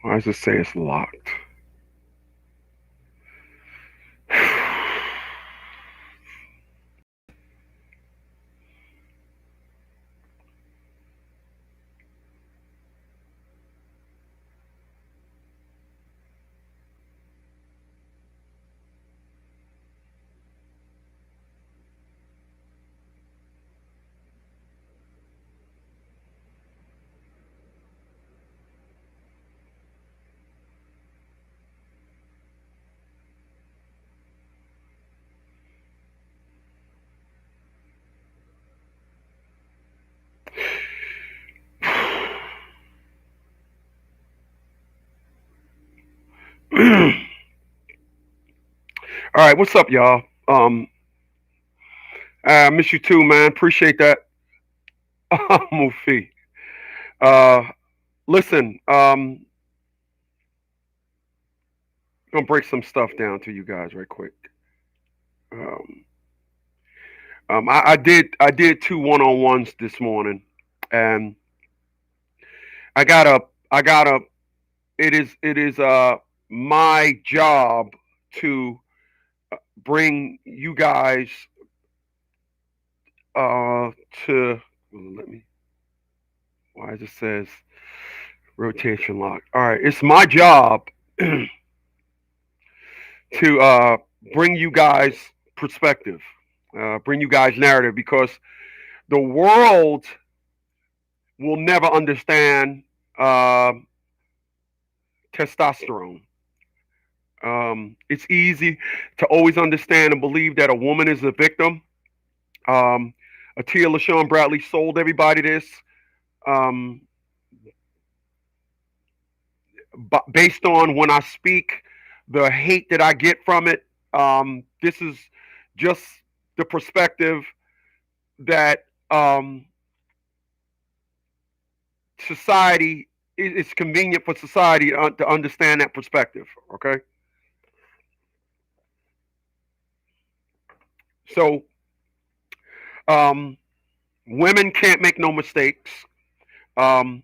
Why does it say it's locked? All right, what's up, y'all? I miss you too, man. Appreciate that, Mufi. Uh, listen, gonna break some stuff down to you guys right quick. Um, I did two one-on-ones this morning, and I got a. It is my job to bring you guys uh to let me. Why it says rotation lock? All right, it's my job to bring you guys perspective, bring you guys narrative, because the world will never understand uh, testosterone. It's easy to always understand and believe that a woman is a victim. Um, Atia LaShawn Bradley sold everybody this um, based on when I speak, the hate that I get from it. This is just the perspective that society it's convenient for society to understand that perspective. Okay, so um, women can't make no mistakes. Um,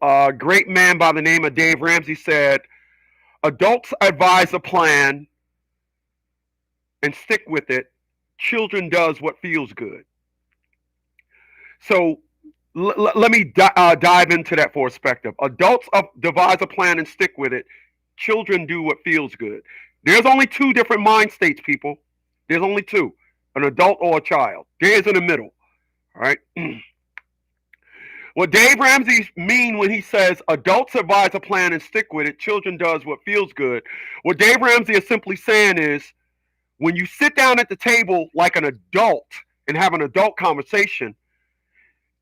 a great man by the name of Dave Ramsey said, "Adults advise a plan and stick with it. Children does what feels good." So let me dive into that for a perspective. Adults devise a plan and stick with it. Children do what feels good. There's only two different mind states, people. There's only two: an adult or a child. There's in the middle. All right. What Dave Ramsey mean when he says adults advise a plan and stick with it, children does what feels good. What Dave Ramsey is simply saying is when you sit down at the table like an adult and have an adult conversation,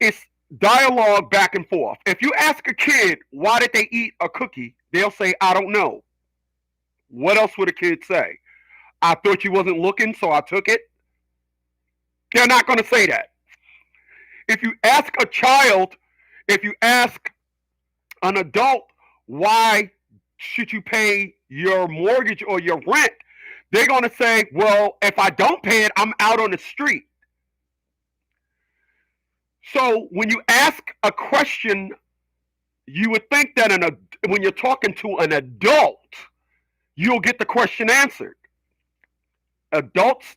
it's dialogue back and forth. If you ask a kid why did they eat a cookie, they'll say, I don't know. What else would a kid say? I thought you wasn't looking, so I took it. They're not going to say that. If you ask a child, if you ask an adult, why should you pay your mortgage or your rent? They're going to say, well, if I don't pay it, I'm out on the street. So when you ask a question, you would think that when you're talking to an adult, you'll get the question answered. Adults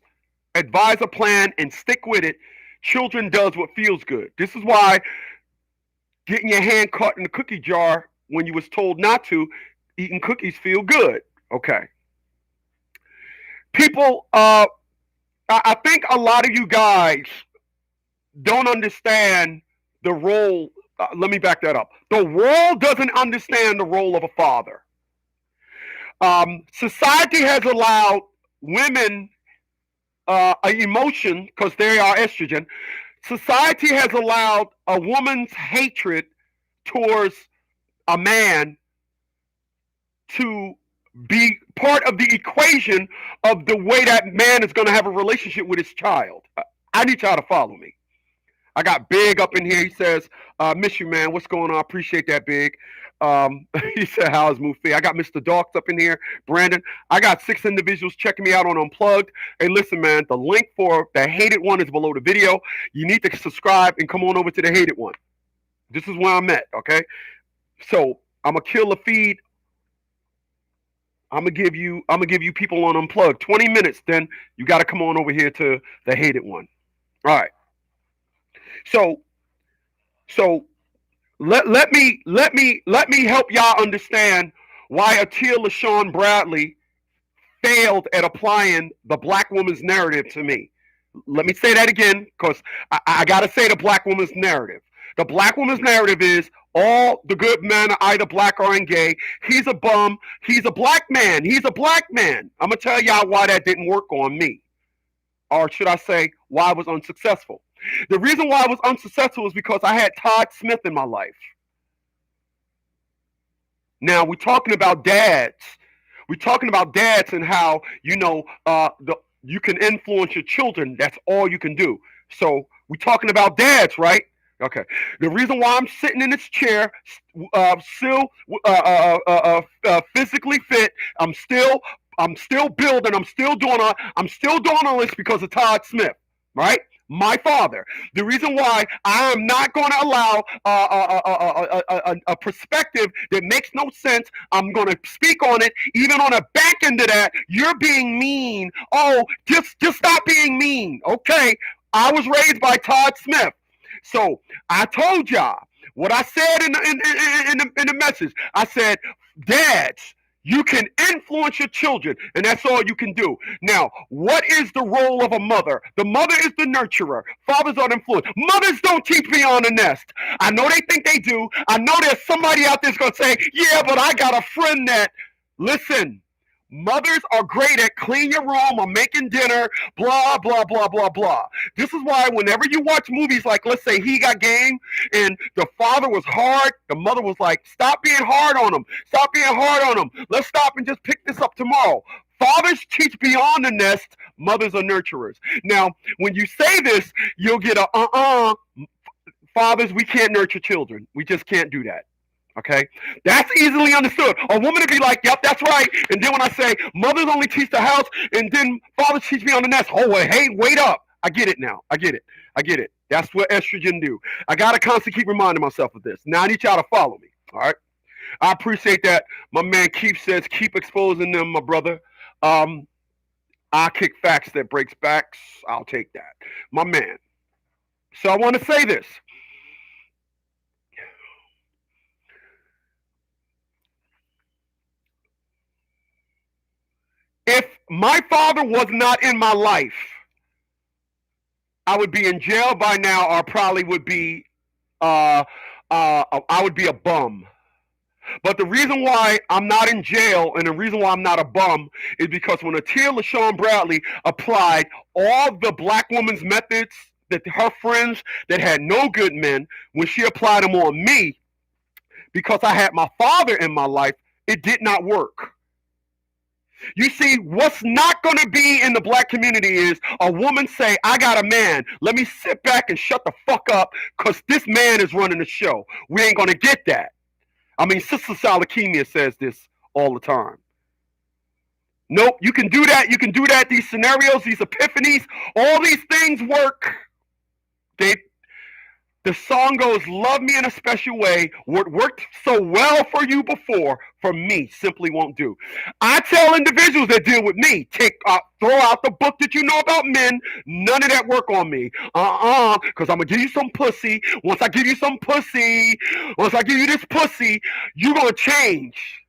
advise a plan and stick with it. Children does what feels good. This is why getting your hand caught in the cookie jar when you was told not to, eating cookies feel good. Okay. People, I think a lot of you guys don't understand the role. Let me back that up. The world doesn't understand the role of a father. Society has allowed women an emotion because they are estrogen. Society has allowed a woman's hatred towards a man to be part of the equation of the way that man is going to have a relationship with his child. I need y'all to follow me. I got Big up in here. He says, miss you, man. What's going on? Appreciate that, Big. He said, how's Mufi? I got Mr. Darks up in here. Brandon. I got 6 individuals checking me out on Unplugged. Hey, listen, man. The link for the hated one is below the video. You need to subscribe and come on over to the hated one. This is where I'm at, okay? So I'm going to kill the feed. I'm gonna give you people on Unplugged 20 minutes. Then you got to come on over here to the hated one. All right. So let me help y'all understand why Atia LaShawn Bradley failed at applying the black woman's narrative to me. Let me say that again, because I got to say the black woman's narrative. The black woman's narrative is all the good men are either black or gay. He's a bum. He's a black man. He's a black man. I'm going to tell y'all why that didn't work on me. Or should I say why I was unsuccessful. The reason why I was unsuccessful is because I had Todd Smith in my life. Now, we're talking about dads. We're talking about dads and how, you can influence your children. That's all you can do. So we're talking about dads, right? Okay. The reason why I'm sitting in this chair, still physically fit, I'm still building, I'm still doing all this because of Todd Smith, right? My father. The reason why I am not going to allow a perspective that makes no sense. I'm going to speak on it. Even on the back end of that, you're being mean. Oh, just stop being mean. Okay. I was raised by Todd Smith. So I told y'all what I said in the message. I said, dads, you can influence your children, and that's all you can do. Now, what is the role of a mother? The mother is the nurturer. Fathers are the influence. Mothers don't teach beyond the nest. I know they think they do. I know there's somebody out there that's going to say, yeah, but I got a friend that, listen, mothers are great at clean your room or making dinner, blah, blah, blah, blah, blah. This is why whenever you watch movies like, let's say, He Got Game, and the father was hard, the mother was like, stop being hard on him. Stop being hard on him. Let's stop and just pick this up tomorrow. Fathers teach beyond the nest. Mothers are nurturers. Now, when you say this, you'll get fathers, we can't nurture children. We just can't do that. Okay, that's easily understood. A woman would be like, yep, that's right. And then when I say mothers only teach the house and then fathers teach me on the nest. Oh, hey, wait up. I get it now. I get it. That's what estrogen do. I got to constantly keep reminding myself of this. Now I need y'all to follow me. All right. I appreciate that. My man Keith says, keep exposing them, my brother. I kick facts that breaks backs. I'll take that. My man. So I want to say this. If my father was not in my life, I would be in jail by now, or probably would be, I would be a bum. But the reason why I'm not in jail and the reason why I'm not a bum is because when Atia LaShawn Bradley applied all the black woman's methods that her friends that had no good men, when she applied them on me, because I had my father in my life, it did not work. You see, what's not going to be in the black community is a woman say, I got a man. Let me sit back and shut the fuck up because this man is running the show. We ain't going to get that. I mean, Sister Salakemia says this all the time. Nope, you can do that. You can do that. These scenarios, these epiphanies, all these things work. The song goes, love me in a special way. What worked so well for you before, for me, simply won't do. I tell individuals that deal with me, throw out the book that you know about men. None of that work on me. Because I'm going to give you some pussy. Once I give you this pussy, you're going to change.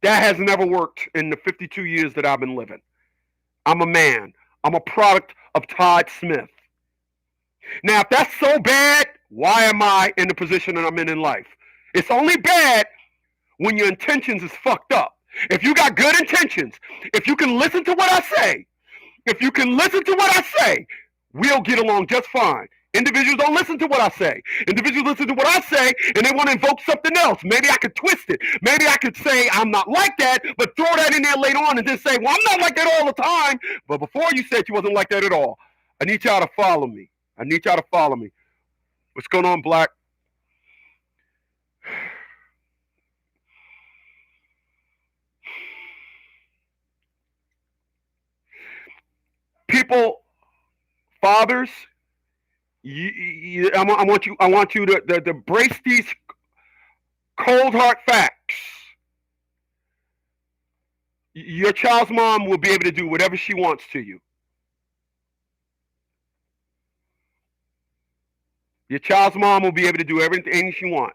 That has never worked in the 52 years that I've been living. I'm a man. I'm a product of Todd Smith. Now, if that's so bad, why am I in the position that I'm in life? It's only bad when your intentions is fucked up. If you got good intentions, if you can listen to what I say, we'll get along just fine. Individuals don't listen to what I say. Individuals listen to what I say and they want to invoke something else. Maybe I could twist it. Maybe I could say I'm not like that, but throw that in there later on and then say, well, I'm not like that all the time. But before you said you wasn't like that at all. I need y'all to follow me. What's going on, Black? People, fathers, I want you to brace these cold hard facts. Your child's mom will be able to do whatever she wants to you. Your child's mom will be able to do everything she wants.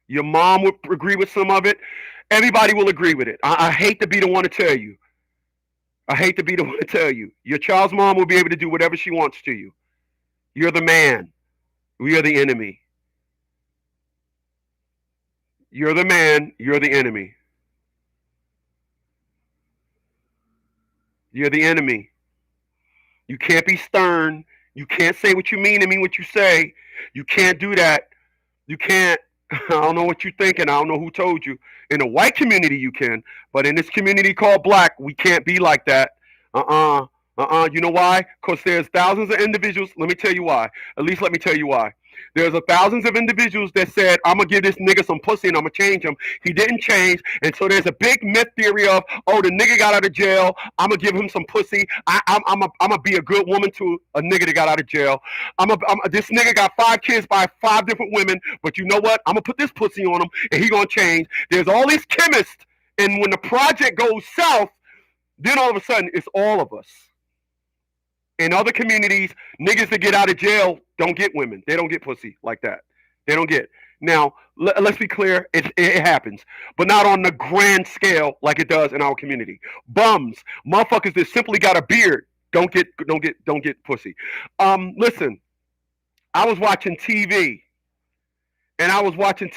Your mom would agree with some of it. Everybody will agree with it. I hate to be the one to tell you. Your child's mom will be able to do whatever she wants to you. You're the man. We are the enemy. You're the man. You're the enemy. You're the enemy. You can't be stern. You can't say what you mean and mean what you say. You can't do that. You can't. I don't know what you're thinking. I don't know who told you. In the white community, you can. But in this community called black, we can't be like that. You know why? Because there's thousands of individuals. Let me tell you why. At least let me tell you why. There's thousands of individuals that said, I'm going to give this nigga some pussy and I'm going to change him. He didn't change. And so there's a big myth theory of, oh, the nigga got out of jail. I'm going to give him some pussy. I'm going to be a good woman to a nigga that got out of jail. This nigga got 5 kids by 5 different women. But you know what? I'm going to put this pussy on him and he going to change. There's all these chemists. And when the project goes south, then all of a sudden it's all of us. In other communities, niggas that get out of jail don't get women. They don't get pussy like that. They don't get. Now, let's be clear. It happens, but not on the grand scale like it does in our community. Bums, motherfuckers that simply got a beard don't get pussy. Listen, I was watching TV, and I was looking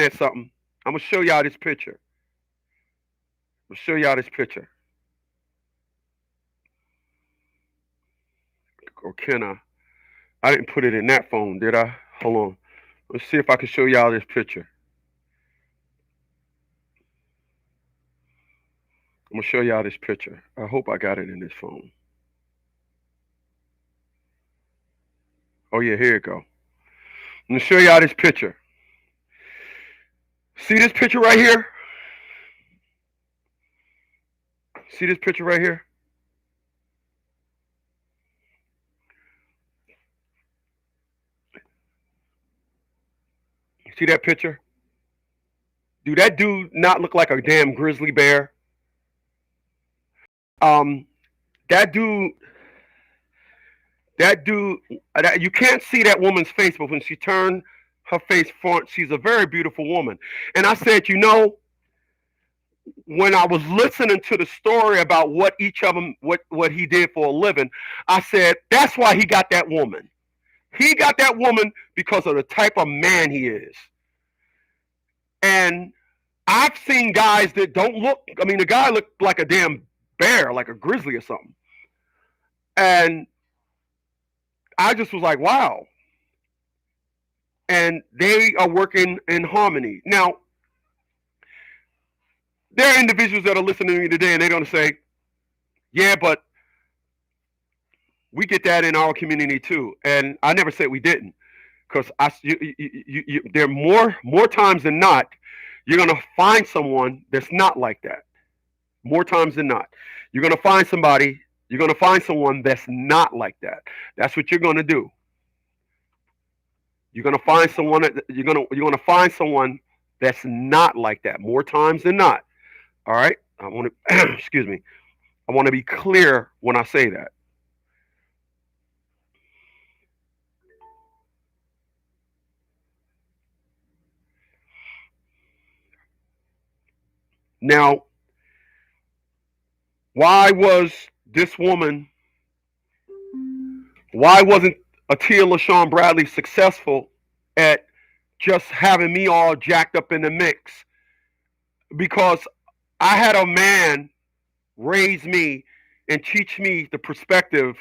at something. I'm gonna show y'all this picture. Or can I? I didn't put it in that phone, did I? Hold on. Let's see if I can show y'all this picture. I'm gonna show y'all this picture. I hope I got it in this phone. Oh yeah, here you go. I'm gonna show y'all this picture. See this picture right here? See this picture right here? See that picture? Do that dude not look like a damn grizzly bear? That dude, you can't see that woman's face, but when she turned her face front, she's a very beautiful woman. And I said, you know, when I was listening to the story about what each of them, what he did for a living, I said, that's why he got that woman. He got that woman because of the type of man he is. And I've seen guys that don't look. I mean, the guy looked like a damn bear, like a grizzly or something, and I just was like, wow. And they are working in harmony. Now, there are individuals that are listening to me today, and they're going to say, yeah, but we get that in our community too. And I never said we didn't, because there are more times than not, you're going to find someone that's not like that. More times than not, you're going to find somebody. You're going to find someone that's not like that. That's what you're going to do. You're going to find someone that you're going to find someone that's not like that. More times than not. All right. I want to excuse me. I want to be clear when I say that. Now, why was this woman? Why wasn't Atia LaShawn Bradley successful at just having me all jacked up in the mix? Because I had a man raise me and teach me the perspective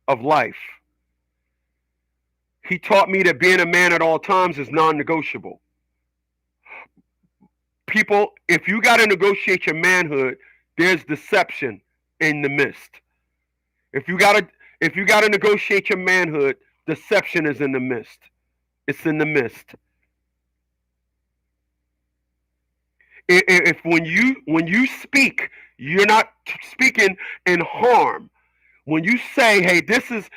of life. He taught me that being a man at all times is non-negotiable. People, if you got to negotiate your manhood, there's deception in the mist. If you got to negotiate your manhood, deception is in the mist. It's in the mist. If when you speak, you're not speaking in harm. When you say, "Hey, this is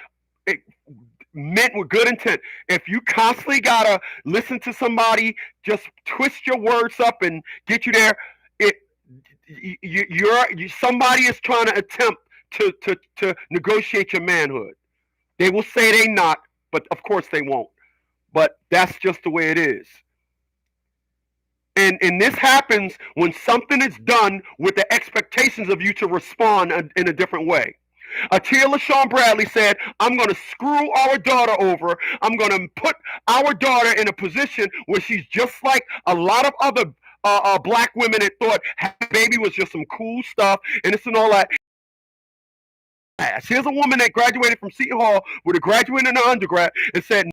meant with good intent," if you constantly gotta listen to somebody just twist your words up and get you there, it somebody is trying to attempt to negotiate your manhood. They will say they not, but of course they won't. But that's just the way it is. And this happens when something is done with the expectations of you to respond in a different way. Atia LaShawn Bradley said, I'm going to screw our daughter over. I'm going to put our daughter in a position where she's just like a lot of other black women that thought baby was just some cool stuff and this and all that. Here's a woman that graduated from Seton Hall with a graduate and an undergrad and said,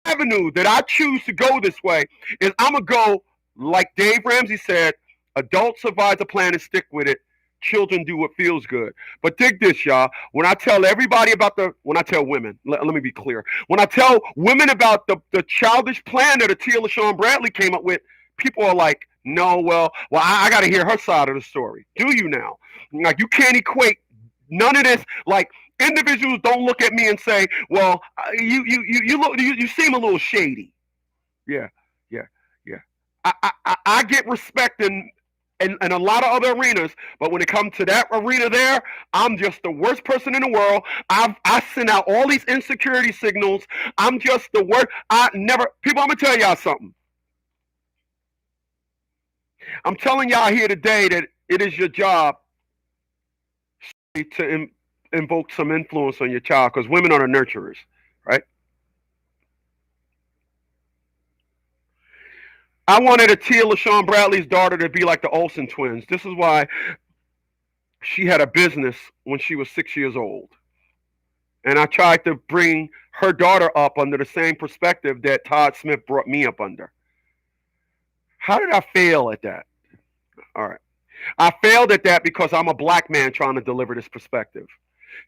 avenue that I choose to go this way is I'm going to go, like Dave Ramsey said, adults advise a plan and stick with it. Children do what feels good. But dig this, y'all. When I tell everybody about when I tell women, let me be clear. When I tell women about the childish plan that Atia LaShawn Bradley came up with, people are like, no, well, I got to hear her side of the story. Do you now? Like, you can't equate none of this. Like, individuals don't look at me and say, well, you seem a little shady. Yeah, yeah, yeah. I get respect in a lot of other arenas, but when it comes to that arena there, I'm just the worst person in the world. I send out all these insecurity signals. I'm just the worst. People, I'm going to tell y'all something. I'm telling y'all here today that it is your job to invoke some influence on your child, because women are the nurturers, right? I wanted Atia LaShawn Bradley's daughter to be like the Olsen twins. This is why she had a business when she was 6 years old. And I tried to bring her daughter up under the same perspective that Todd Smith brought me up under. How did I fail at that? All right. I failed at that because I'm a black man trying to deliver this perspective.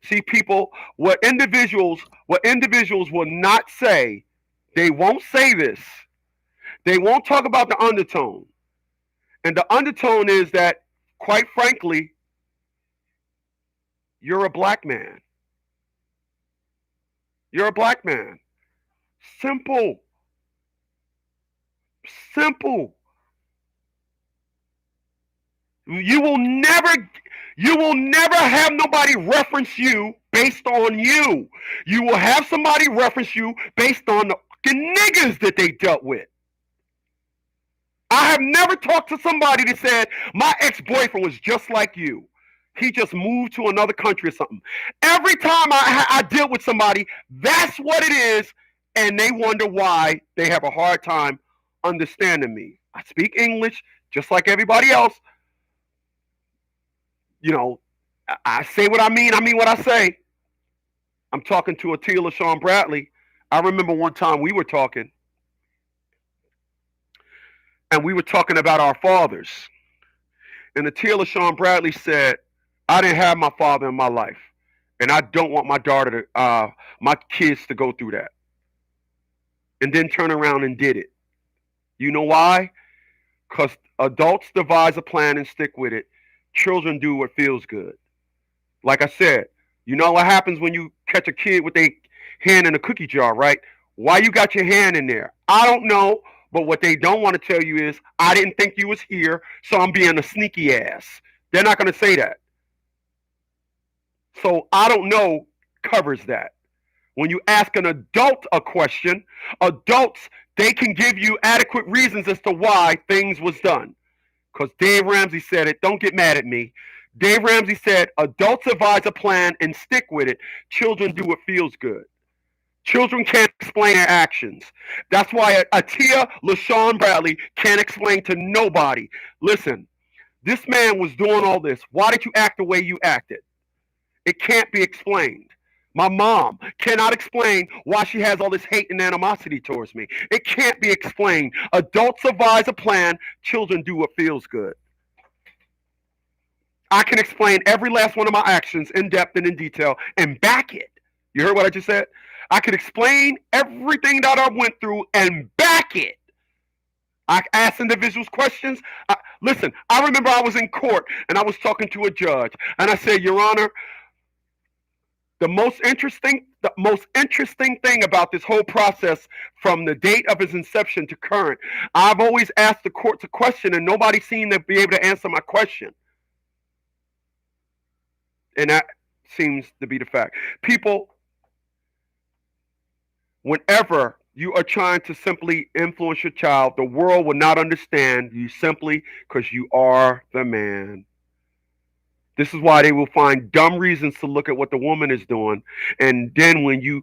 See, people, what individuals will not say, they won't say this. They won't talk about the undertone. And the undertone is that, quite frankly, you're a black man. You're a black man. Simple. Simple. You will never have nobody reference you based on you. You will have somebody reference you based on the niggas that they dealt with. I have never talked to somebody that said, my ex-boyfriend was just like you. He just moved to another country or something. Every time I deal with somebody, that's what it is, and they wonder why they have a hard time understanding me. I speak English just like everybody else. You know, I say what I mean. I mean what I say. I'm talking to Atia LaShawn Bradley. I remember one time we were talking, and we were talking about our fathers. And Atia LaShawn Bradley said, I didn't have my father in my life. And I don't want my daughter to, my kids to go through that. And then turn around and did it. You know why? Because adults devise a plan and stick with it. Children do what feels good. Like I said, you know what happens when you catch a kid with their hand in a cookie jar, right? Why you got your hand in there? I don't know. But what they don't want to tell you is, I didn't think you was here, so I'm being a sneaky ass. They're not going to say that. So I don't know covers that. When you ask an adult a question, adults, they can give you adequate reasons as to why things was done. Because Dave Ramsey said it. Don't get mad at me. Dave Ramsey said, adults devise a plan and stick with it. Children do what feels good. Children can't explain their actions. That's why Atia LaShawn Bradley can't explain to nobody. Listen, this man was doing all this. Why did you act the way you acted? It can't be explained. My mom cannot explain why she has all this hate and animosity towards me. It can't be explained. Adults devise a plan. Children do what feels good. I can explain every last one of my actions in depth and in detail and back it. You heard what I just said? I could explain everything that I went through and back it. I asked individuals questions. Listen, I remember I was in court and I was talking to a judge and I said, Your Honor, the most interesting thing about this whole process from the date of its inception to current, I've always asked the courts a question and nobody seemed to be able to answer my question. And that seems to be the fact. People, whenever you are trying to simply influence your child, the world will not understand you simply because you are the man. This is why they will find dumb reasons to look at what the woman is doing. And then when you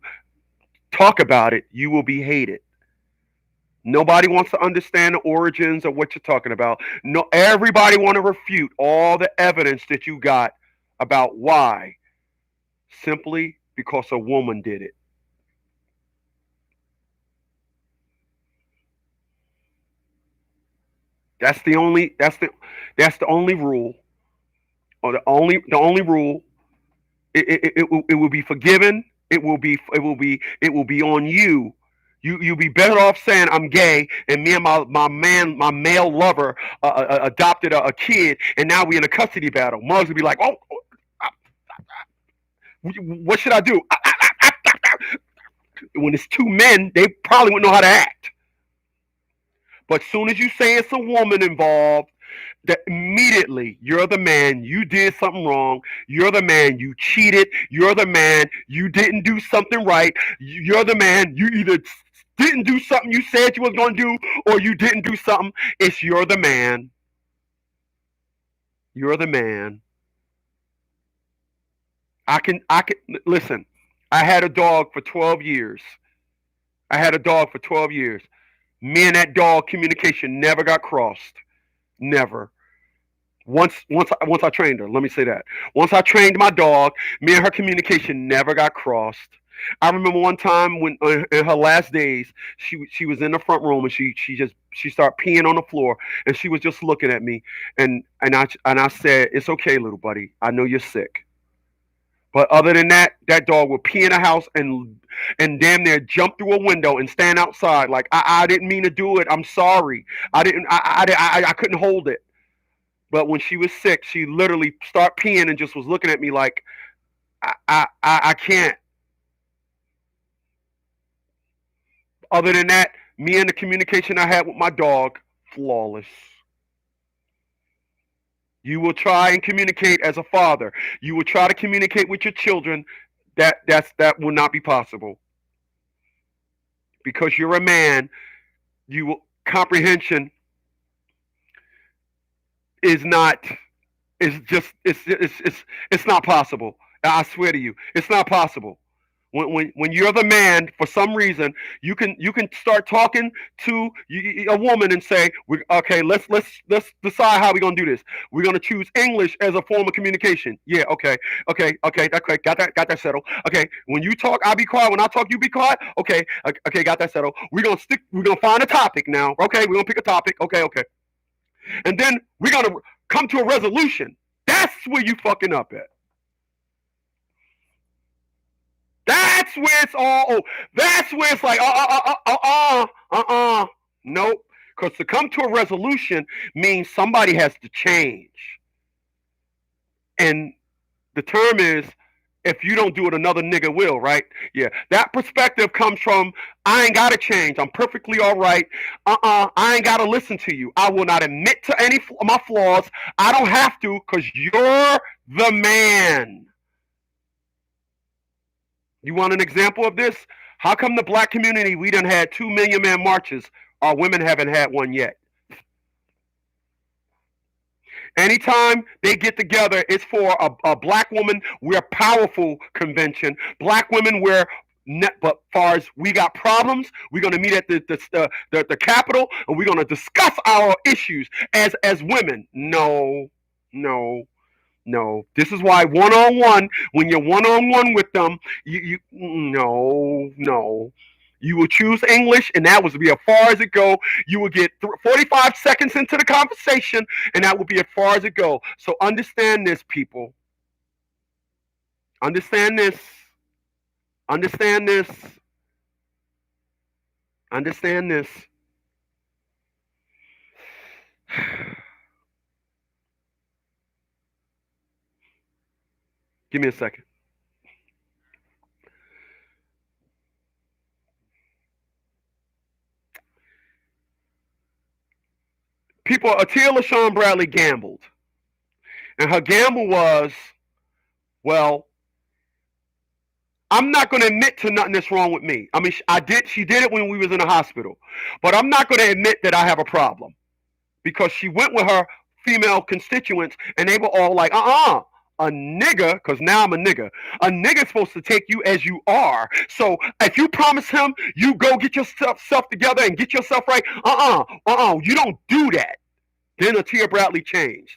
talk about it, you will be hated. Nobody wants to understand the origins of what you're talking about. No, everybody want to refute all the evidence that you got about why. Simply because a woman did it. That's the only rule, or the only rule. It will be forgiven. It will be on you. You'll be better off saying I'm gay, and me and my male lover adopted a kid, and now we in a custody battle. Mugs would be like, oh, what should I do? When it's two men, they probably wouldn't know how to act. But as soon as you say it's a woman involved, that immediately you're the man, you did something wrong, you're the man, you cheated, you're the man, you didn't do something right, you're the man, you either didn't do something you said you was going to do or you didn't do something. It's you're the man. You're the man. I can listen. I had a dog for 12 years. I had a dog for 12 years. Me and that dog communication never got crossed. Never. Once I trained her. Let me say that. Once I trained my dog, me and her communication never got crossed. I remember one time when in her last days, she was in the front room and she started peeing on the floor and she was just looking at me and I said, it's okay, little buddy. I know you're sick. But other than that, that dog would pee in the house and damn near jump through a window and stand outside like I didn't mean to do it. I'm sorry. I didn't. I couldn't hold it. But when she was sick, she literally started peeing and just was looking at me like I can't. Other than that, me and the communication I had with my dog, flawless. You will try and communicate as a father. You will try to communicate with your children. That will not be possible because you're a man. You will comprehension is not is just it's not possible. I swear to you, it's not possible. When you're the man, for some reason, you can start talking to a woman and say, okay, let's decide how we're gonna do this. We're gonna choose English as a form of communication. Yeah, okay, got that settled. Okay, when you talk, I'll be quiet. When I talk, you be quiet. Okay, got that settled. We're gonna find a topic now. Okay, we're gonna pick a topic. Okay, and then we're gonna come to a resolution. That's where you fucking up at. That's where it's all. Oh, that's where it's like, nope. Because to come to a resolution means somebody has to change, and the term is, if you don't do it, another nigga will, right? Yeah, that perspective comes from, I ain't gotta change. I'm perfectly all right. I ain't gotta listen to you. I will not admit to any of my flaws. I don't have to, because you're the man. You want an example of this? How come the black community, we done had 2 million man marches, our women haven't had one yet? Anytime they get together, it's for a black woman, we're powerful convention. Black women, we're but far as we got problems, we're gonna meet at the Capitol, and we're gonna discuss our issues as women. No, no, no. This is why one on one, when you're one on one with them, you no, no. You will choose English, and that would be as far as it go. You will get 45 seconds into the conversation, and that will be as far as it go. So understand this, people. Understand this. Understand this. Understand this. Give me a second. People, Atia LaShawn Bradley gambled. And her gamble was, well, I'm not going to admit to nothing that's wrong with me. I mean, she did it when we was in the hospital. But I'm not going to admit that I have a problem. Because she went with her female constituents, and they were all like, a nigga, because now I'm a nigga's supposed to take you as you are. So if you promise him you go get yourself together and get yourself right, you don't do that. Then Atia Bradley changed,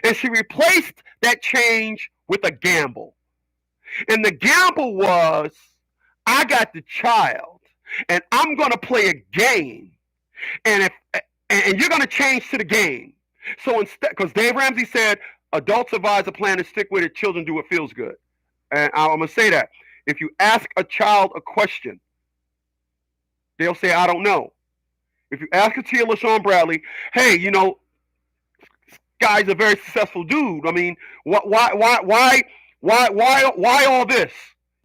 and she replaced that change with a gamble. And the gamble was, I got the child, and I'm gonna play a game, and you're gonna change to the game. So instead, because Dave Ramsey said, adults advise a plan and stick with it. Children do what feels good. And I'm gonna say that if you ask a child a question, they'll say, I don't know. If you ask Atia LaShawn Bradley, hey, guy's a very successful dude. I mean, why all this?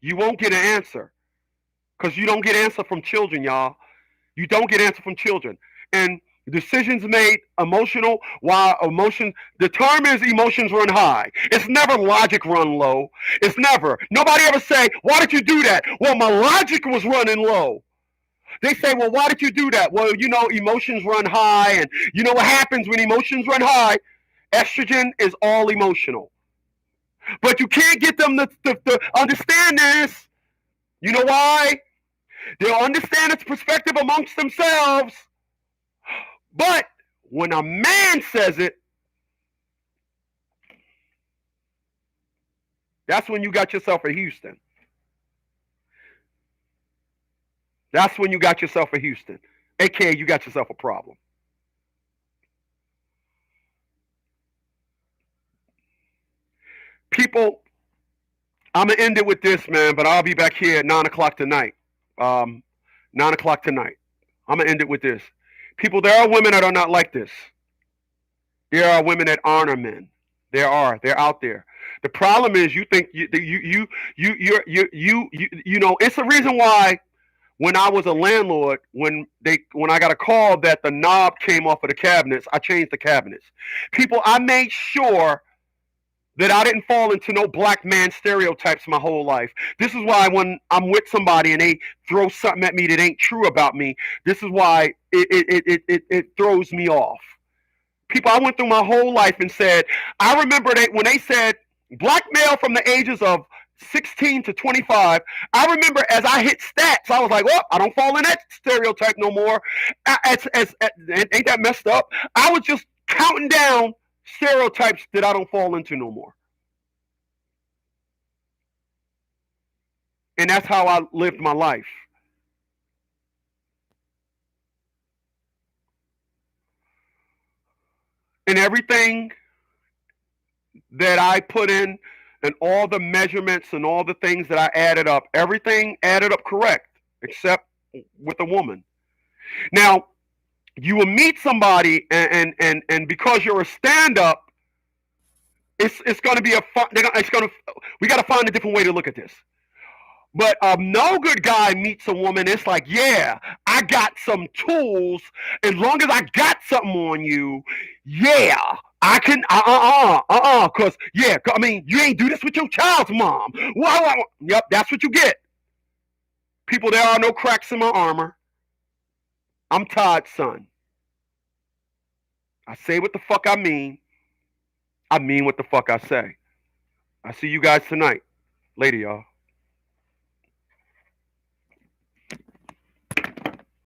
You won't get an answer, because you don't get answer from children, y'all. You don't get answer from children. And decisions made emotional, while the term is emotions run high. It's never logic run low. It's never. Nobody ever say, why did you do that? Well, my logic was running low. They say, well, why did you do that? Well, emotions run high, and you know what happens when emotions run high? Estrogen is all emotional. But you can't get them to understand this. You know why? They'll understand its perspective amongst themselves. But when a man says it, that's when you got yourself a Houston. That's when you got yourself a Houston. AKA, you got yourself a problem. People, I'm going to end it with this, man, but I'll be back here at 9 o'clock tonight. 9 o'clock tonight. I'm going to end it with this. People, there are women that are not like this. There are women that honor men. They're out there. The problem is, you think it's a reason why when I was a landlord, when I got a call that the knob came off of the cabinets, I changed the cabinets. People, I made sure that I didn't fall into no black man stereotypes my whole life. This is why when I'm with somebody and they throw something at me that ain't true about me, this is why it throws me off. People, I went through my whole life and said, I remember when they said black male from the ages of 16 to 25, I remember as I hit stats, I was like, well, I don't fall in that stereotype no more. Ain't that messed up? I was just counting down stereotypes that I don't fall into no more. And that's how I lived my life. And everything that I put in and all the measurements and all the things that I added up, everything added up correct, except with a woman. Now, you will meet somebody and because you're a stand up, it's going to be a fun. It's going to we got to find a different way to look at this. But no good guy meets a woman. It's like, yeah, I got some tools. As long as I got something on you, yeah, I can. Cause yeah, I mean, you ain't do this with your child's mom. Yep, that's what you get. People, there are no cracks in my armor. I'm Todd's son. I say what the fuck I mean. I mean what the fuck I say. I see you guys tonight. Later, y'all.